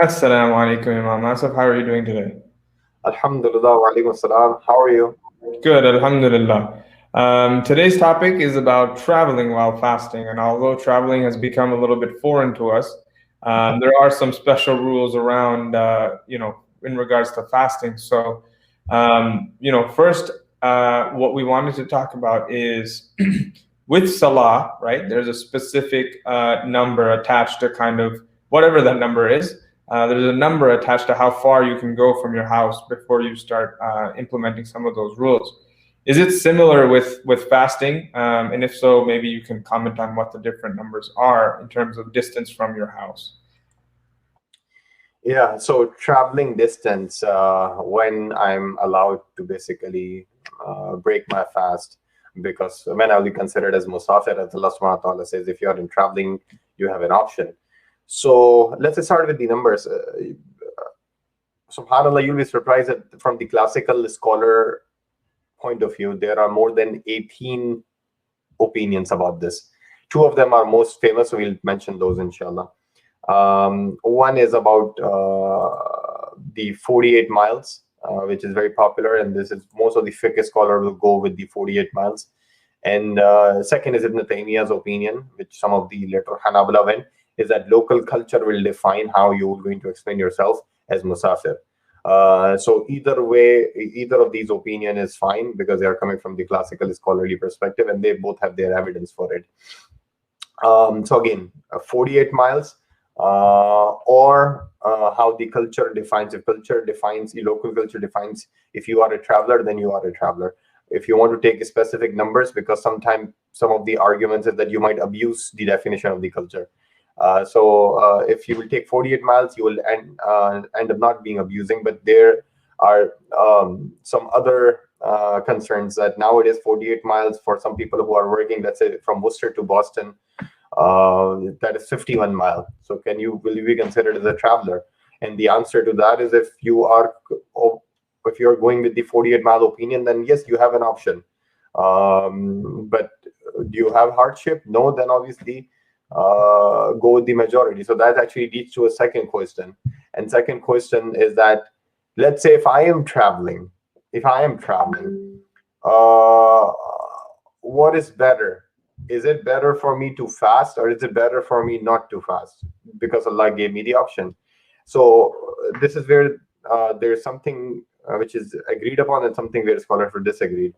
Assalamu alaikum, Imam Asif. How are you doing today? Alhamdulillah wa alaikum salam. How are you? Good, Alhamdulillah. Today's topic is about traveling while fasting. And although traveling has become a little bit foreign to us, there are some special rules around, in regards to fasting. So, first, what we wanted to talk about is with Salah, right? There's a specific number attached to kind of whatever that number is. There's a number attached to how far you can go from your house before you start implementing some of those rules. Is it similar with fasting? And if so, maybe you can comment on what the different numbers are in terms of distance from your house. Yeah, so traveling distance, when I'm allowed to basically break my fast, because when I'll be considered as musafir, as Allah subhanahu wa ta'ala says, if you're in traveling, you have an option. So let's start with the numbers. SubhanAllah, you'll be surprised that from the classical scholar point of view, there are more than 18 opinions about this. Two of them are most famous, so we'll mention those inshallah. One is about the 48 miles, which is very popular, and this is most of the fiqh scholar will go with the 48 miles. And second is Ibn Taymiyyah's opinion, which some of the later Hanabala went, is that local culture will define how you're going to explain yourself as musafir. So either way, either of these opinion is fine because they are coming from the classical scholarly perspective, and they both have their evidence for it. So again, 48 miles, or how the culture defines. If culture defines, the local culture defines, if you are a traveler, then you are a traveler. If you want to take specific numbers, because sometimes some of the arguments is that you might abuse the definition of the culture. So if you will take 48 miles, you will end up not being abusing. But there are some other concerns that nowadays 48 miles for some people who are working, let's say from Worcester to Boston, that is 51 mile. So will you be considered as a traveler? And the answer to that is, if you're going with the 48-mile opinion, then yes, you have an option. But do you have hardship? No, then obviously go with the majority. So that actually leads to a second question. And second question is that, let's say if I am traveling, what is better? Is it better for me to fast, or is it better for me not to fast? Because Allah gave me the option. So this is where there's something which is agreed upon and something where scholars were disagreed.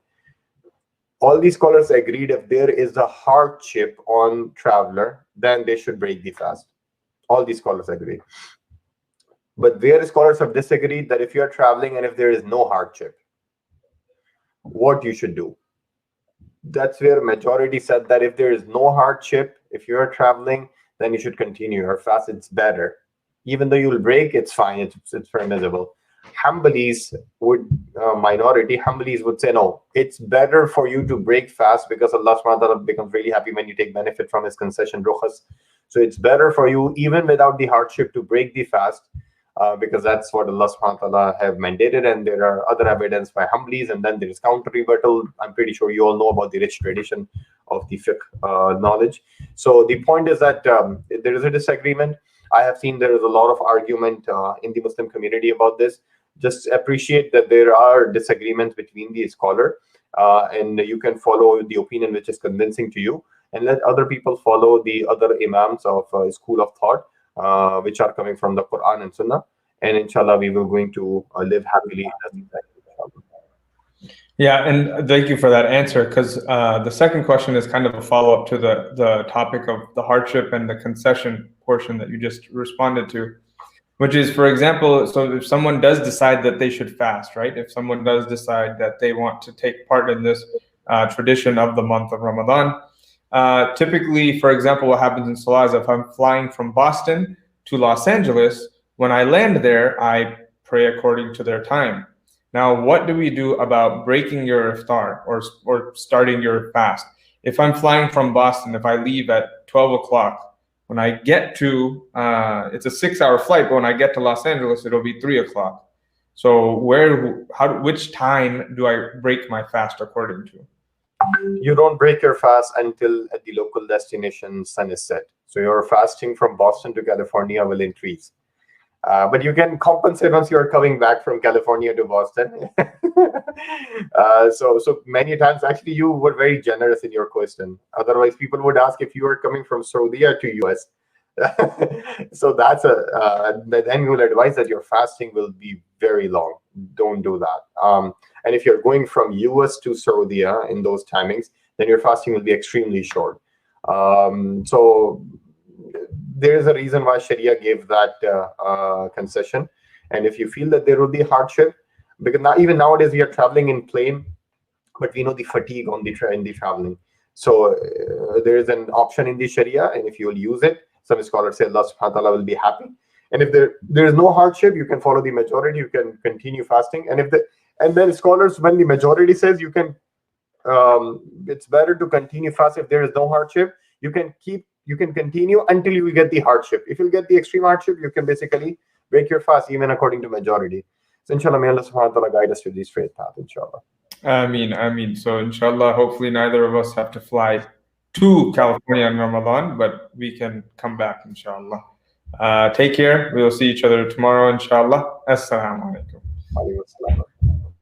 All these scholars agreed if there is a hardship on traveler, then they should break the fast. All these scholars agree. But where scholars have disagreed, that if you're traveling and if there is no hardship, what you should do. That's where majority said that if there is no hardship, if you're traveling, then you should continue your fast. It's better. Even though you will break, it's fine. It's permissible. Hanbalis minority Hanbalis would say, no, it's better for you to break fast, because Allah subhanahu wa ta'ala becomes really happy when you take benefit from his concession, rukhas. So it's better for you, even without the hardship, to break the fast, because that's what Allah subhanahu wa ta'ala have mandated. And there are other evidence by Hanbalis, and then there is counter rebuttal. I'm pretty sure you all know about the rich tradition of the fiqh knowledge. So the point is that there is a disagreement. I have seen there is a lot of argument in the Muslim community about this. Just appreciate that there are disagreements between the scholar, and you can follow the opinion which is convincing to you, and let other people follow the other imams of school of thought, which are coming from the Quran and Sunnah. And inshallah, we will going to live happily. Yeah, and thank you for that answer, because the second question is kind of a follow-up to the topic of the hardship and the concession portion that you just responded to, which is, for example, so if someone does decide that they should fast, right? If someone does decide that they want to take part in this tradition of the month of Ramadan, typically, for example, what happens in Salah is, if I'm flying from Boston to Los Angeles, when I land there, I pray according to their time. Now, what do we do about breaking your iftar or starting your fast? If I'm flying from Boston, if I leave at 12 o'clock, when I get to, it's a 6-hour flight, but when I get to Los Angeles, it'll be 3 o'clock. So which time do I break my fast according to? You don't break your fast until at the local destination sun is set. So your fasting from Boston to California will increase. But you can compensate once you are coming back from California to Boston. So many times, actually, you were very generous in your question. Otherwise, people would ask if you are coming from Saudi to US. So that's then we will advise that your fasting will be very long. Don't do that. And if you're going from US to Saudi in those timings, then your fasting will be extremely short. So there is a reason why Sharia gave that concession. And if you feel that there will be hardship, because now, even nowadays we are traveling in plane, but we know the fatigue on in the traveling. So there is an option in the Sharia, and if you will use it, some scholars say Allah subhanahu wa ta'ala will be happy. And if there is no hardship, you can follow the majority, you can continue fasting. And then scholars, when the majority says you can, it's better to continue fast if there is no hardship, you can continue until you get the hardship. If you get the extreme hardship, you can basically break your fast, even according to majority. So inshallah, may Allah subhanahu wa ta'ala guide us to the straight path, inshallah. Ameen. So inshallah, hopefully neither of us have to fly to California in Ramadan, but we can come back, inshallah. Take care. We will see each other tomorrow, inshallah. Assalamu alaikum.